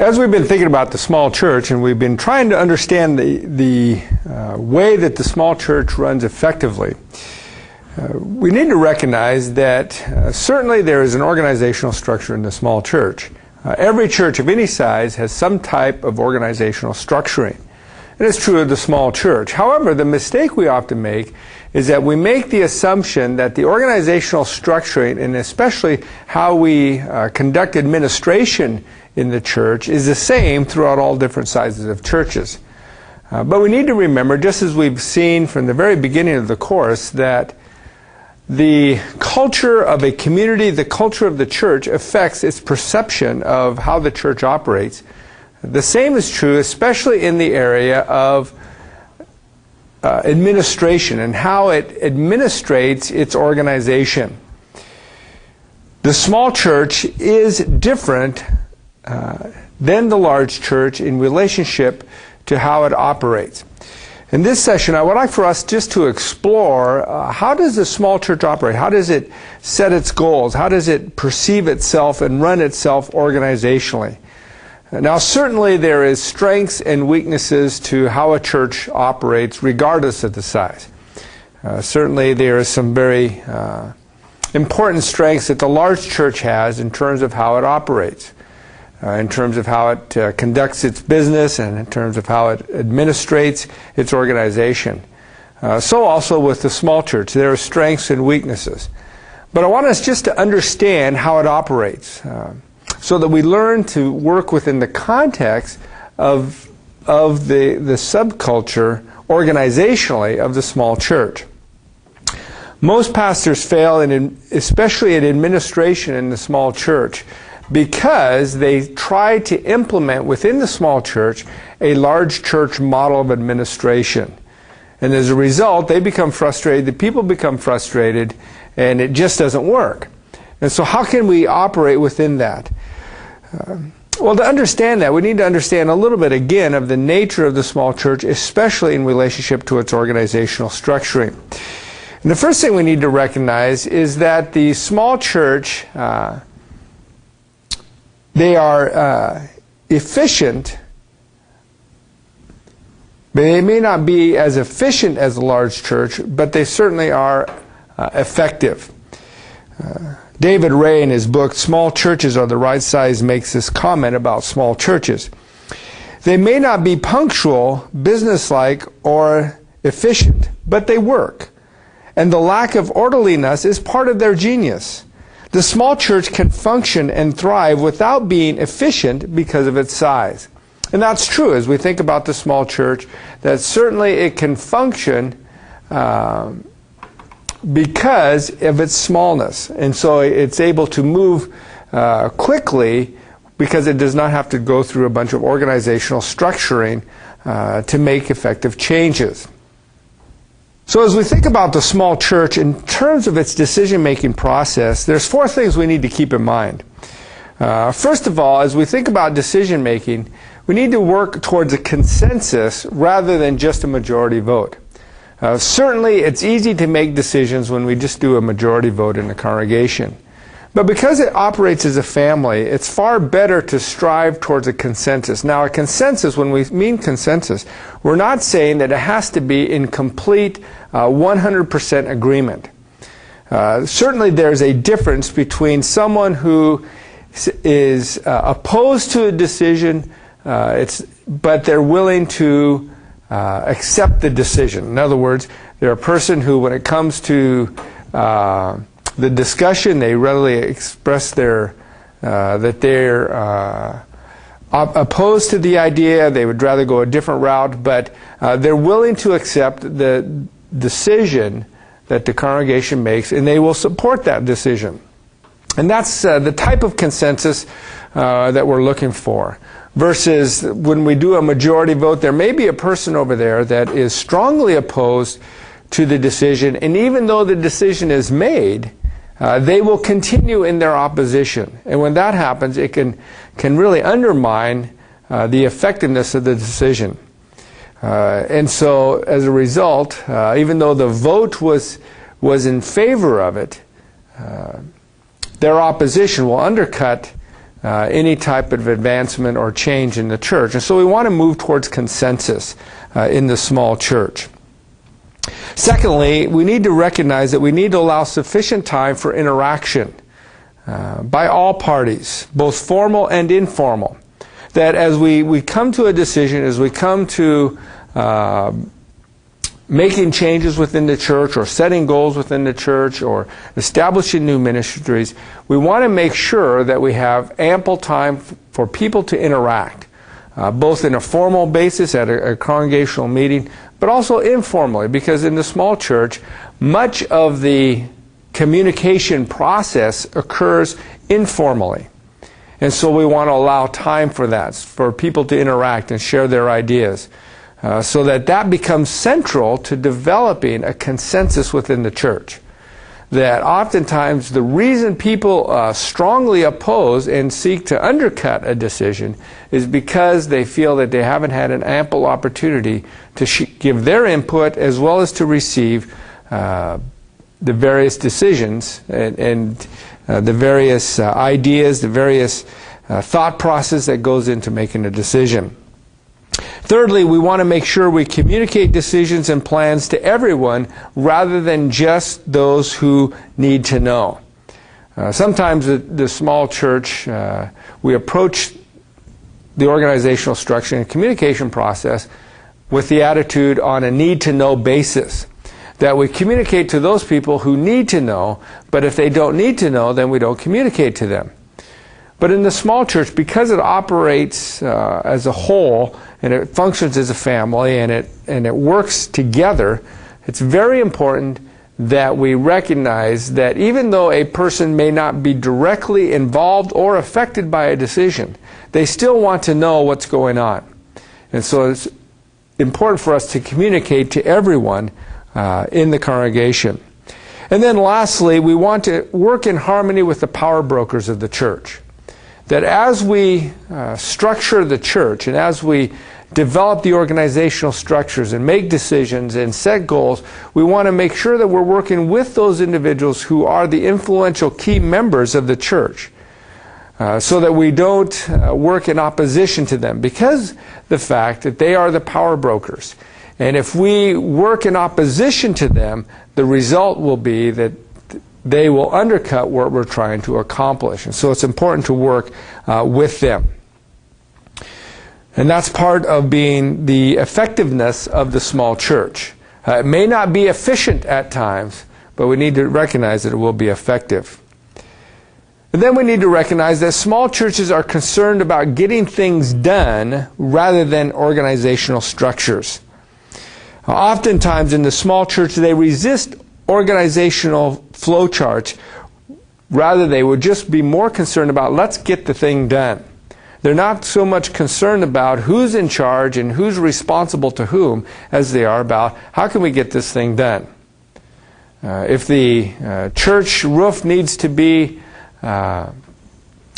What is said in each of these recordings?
As we've been thinking about the small church, and we've been trying to understand the way that the small church runs effectively, we need to recognize that certainly there is an organizational structure in the small church. Every church of any size has some type of organizational structuring. And it's true of the small church. However, the mistake we often make is that we make the assumption that the organizational structuring, and especially how we conduct administration in the church, is the same throughout all different sizes of churches. But we need to remember, just as we've seen from the very beginning of the course, that the culture of a community, the culture of the church, affects its perception of how the church operates. The same is true, especially in the area of administration and how it administrates its organization. The small church is different than the large church in relationship to how it operates. In this session, I would like for us just to explore how does the small church operate? How does it set its goals? How does it perceive itself and run itself organizationally? Now, certainly there is strengths and weaknesses to how a church operates regardless of the size. Certainly there are some very important strengths that the large church has in terms of how it operates, in terms of how it conducts its business, and in terms of how it administrates its organization. So also with the small church, there are strengths and weaknesses. But I want us just to understand how it operates, so that we learn to work within the context of the subculture organizationally of the small church. Most pastors fail, especially in administration in the small church, because they try to implement within the small church a large church model of administration. And as a result, they become frustrated, the people become frustrated, and it just doesn't work. And so how can we operate within that? Well, to understand that, we need to understand a little bit again of the nature of the small church, especially in relationship to its organizational structuring. And the first thing we need to recognize is that the small church, they are efficient, but they may not be as efficient as a large church, but they certainly are effective. David Ray, in his book, Small Churches Are the Right Size, makes this comment about small churches. They may not be punctual, businesslike, or efficient, but they work. And the lack of orderliness is part of their genius. The small church can function and thrive without being efficient because of its size. And that's true as we think about the small church, that certainly it can function because of its smallness. And so it's able to move quickly because it does not have to go through a bunch of organizational structuring to make effective changes. So as we think about the small church in terms of its decision-making process, there's four things we need to keep in mind. First of all, as we think about decision-making, we need to work towards a consensus rather than just a majority vote. Certainly, it's easy to make decisions when we just do a majority vote in the congregation. But because it operates as a family, it's far better to strive towards a consensus. Now, a consensus, when we mean consensus, we're not saying that it has to be in complete 100% agreement. Certainly, there's a difference between someone who is opposed to a decision, but they're willing to accept the decision. In other words, they're a person who, when it comes to the discussion, they readily express that they're opposed to the idea. They would rather go a different route, but they're willing to accept the decision that the congregation makes, and they will support that decision. And that's the type of consensus that we're looking for. Versus when we do a majority vote, there may be a person over there that is strongly opposed to the decision, and even though the decision is made, they will continue in their opposition. And when that happens, it can really undermine the effectiveness of the decision. And so, as a result, even though the vote was in favor of it, their opposition will undercut any type of advancement or change in the church. And so we want to move towards consensus in the small church. Secondly, we need to recognize that we need to allow sufficient time for interaction by all parties, both formal and informal. That as we come to a decision, as we come to making changes within the church or setting goals within the church or establishing new ministries, we want to make sure that we have ample time for people to interact, both in a formal basis at a congregational meeting, but also informally, because in the small church, much of the communication process occurs informally. And so we want to allow time for that, for people to interact and share their ideas, so that becomes central to developing a consensus within the church. That oftentimes the reason people strongly oppose and seek to undercut a decision is because they feel that they haven't had an ample opportunity to give their input as well as to receive the various decisions and the various ideas, the various thought process that goes into making a decision. Thirdly, we want to make sure we communicate decisions and plans to everyone rather than just those who need to know. Sometimes the small church, we approach the organizational structure and communication process with the attitude on a need-to-know basis. That we communicate to those people who need to know, but if they don't need to know, then we don't communicate to them. But in the small church, because it operates as a whole, and it functions as a family, and it works together, it's very important that we recognize that even though a person may not be directly involved or affected by a decision, they still want to know what's going on. And so it's important for us to communicate to everyone in the congregation. And then lastly, we want to work in harmony with the power brokers of the church. That as we structure the church and as we develop the organizational structures and make decisions and set goals, we want to make sure that we're working with those individuals who are the influential key members of the church, so that we don't work in opposition to them, because the fact that they are the power brokers. And if we work in opposition to them, the result will be that they will undercut what we're trying to accomplish. And so it's important to work with them. And that's part of being the effectiveness of the small church. It may not be efficient at times, but we need to recognize that it will be effective. And then we need to recognize that small churches are concerned about getting things done rather than organizational structures. Oftentimes in the small church, they resist organizational flowcharts. Rather, they would just be more concerned about, let's get the thing done. They're not so much concerned about who's in charge and who's responsible to whom as they are about how can we get this thing done. If the church roof needs to be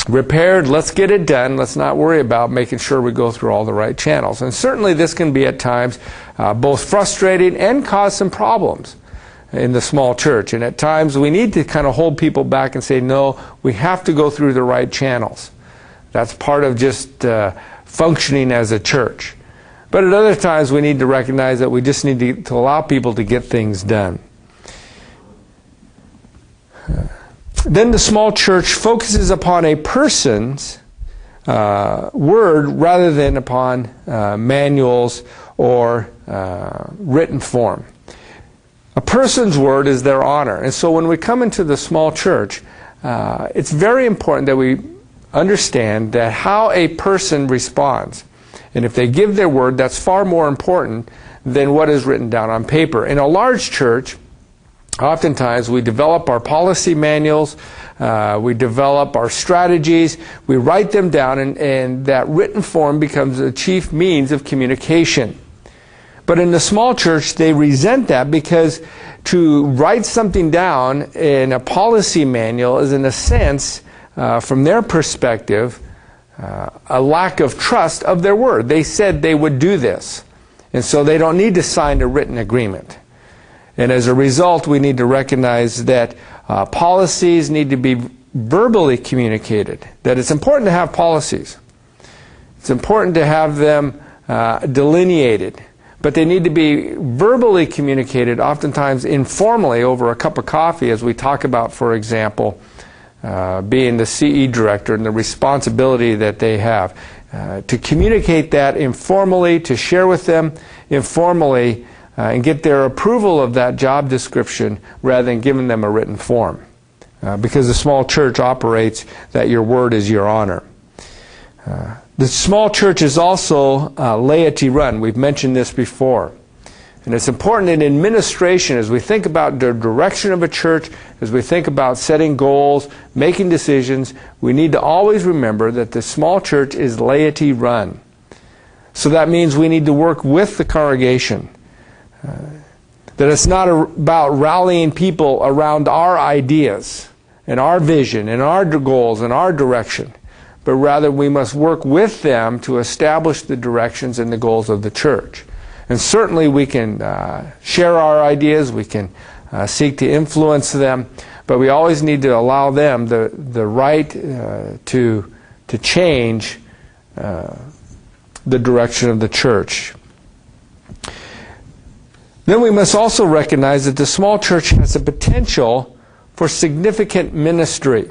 repaired, let's get it done. Let's not worry about making sure we go through all the right channels. And certainly this can be at times both frustrating and cause some problems in the small church. And at times we need to kind of hold people back and say, no, we have to go through the right channels. That's part of just functioning as a church. But at other times we need to recognize that we just need to allow people to get things done. Then the small church focuses upon a person's word rather than upon manuals or written form. A person's word is their honor. And so when we come into the small church, it's very important that we understand that how a person responds. And if they give their word, that's far more important than what is written down on paper. In a large church, oftentimes we develop our policy manuals, we develop our strategies, we write them down, and that written form becomes the chief means of communication. But in the small church, they resent that because to write something down in a policy manual is, in a sense, from their perspective, a lack of trust of their word. They said they would do this, and so they don't need to sign a written agreement. And as a result, we need to recognize that policies need to be verbally communicated, that it's important to have policies. It's important to have them delineated, but they need to be verbally communicated, oftentimes informally over a cup of coffee, as we talk about, for example, being the CE director and the responsibility that they have. To communicate that informally, to share with them informally, and get their approval of that job description rather than giving them a written form. Because the small church operates that your word is your honor. The small church is also laity run. We've mentioned this before. And it's important in administration, as we think about the direction of a church, as we think about setting goals, making decisions, we need to always remember that the small church is laity run. So that means we need to work with the congregation. That it's not about rallying people around our ideas and our vision and our goals and our direction, but rather we must work with them to establish the directions and the goals of the church. And certainly we can share our ideas, we can seek to influence them, but we always need to allow them the right to change the direction of the church. Then we must also recognize that the small church has the potential for significant ministry.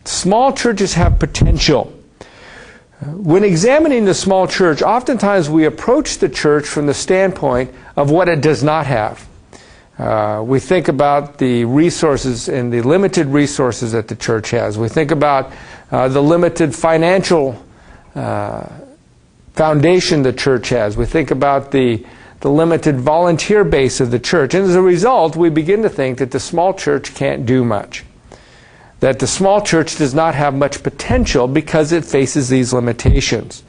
Small churches have potential. When examining the small church, oftentimes we approach the church from the standpoint of what it does not have. We think about the resources and the limited resources that the church has. We think about the limited financial foundation the church has. We think about the limited volunteer base of the church. And as a result, we begin to think that the small church can't do much. That the small church does not have much potential because it faces these limitations.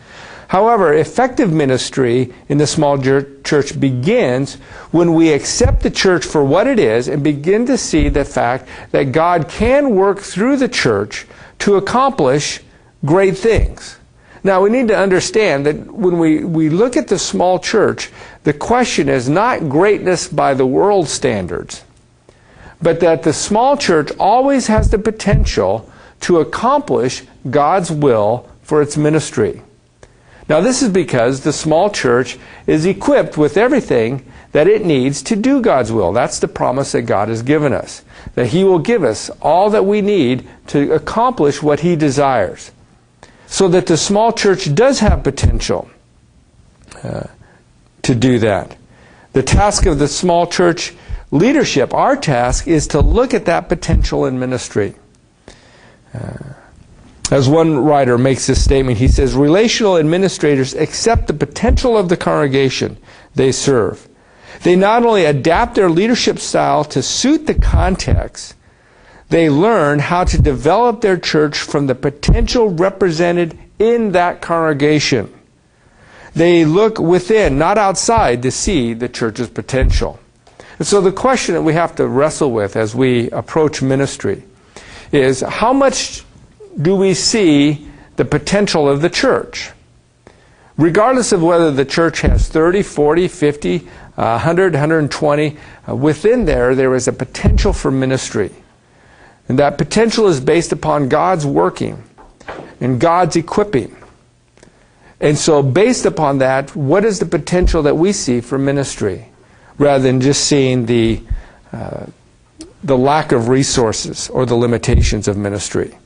However, effective ministry in the small church begins when we accept the church for what it is and begin to see the fact that God can work through the church to accomplish great things. Now, we need to understand that when we look at the small church, the question is not greatness by the world standards, but that the small church always has the potential to accomplish God's will for its ministry. Now, this is because the small church is equipped with everything that it needs to do God's will. That's the promise that God has given us, that He will give us all that we need to accomplish what He desires. So that the small church does have potential to do that. The task of the small church leadership, our task, is to look at that potential in ministry. As one writer makes this statement, he says, relational administrators accept the potential of the congregation they serve. They not only adapt their leadership style to suit the context, they learn how to develop their church from the potential represented in that congregation. They look within, not outside, to see the church's potential. And so the question that we have to wrestle with as we approach ministry is, how much do we see the potential of the church? Regardless of whether the church has 30, 40, 50, 100, 120, within there is a potential for ministry. And that potential is based upon God's working and God's equipping. And so based upon that, what is the potential that we see for ministry, rather than just seeing the lack of resources or the limitations of ministry?